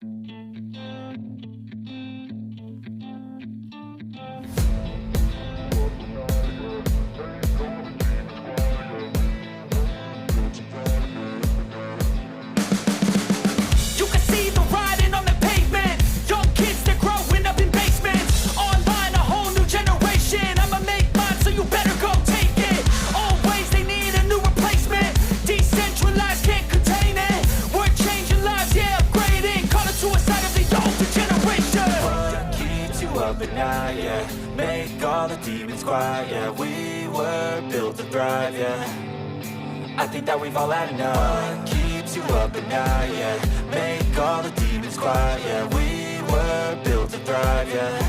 You can see the writing on the pavement. Young kids, they're growing up in basements. Online, a whole new generation. I'ma make mine, so you better go take it. Always they need a new replacement. Decentralized, can't contain it. We're changing lives, yeah, upgrading. Call it suicide of the older generation. What keeps you up at night, yeah? Make all the demons quiet, yeah. We were built to thrive, yeah. I think that we've all had enough. What keeps you up at night, yeah? Make all the demons quiet, yeah. We were built to thrive, yeah.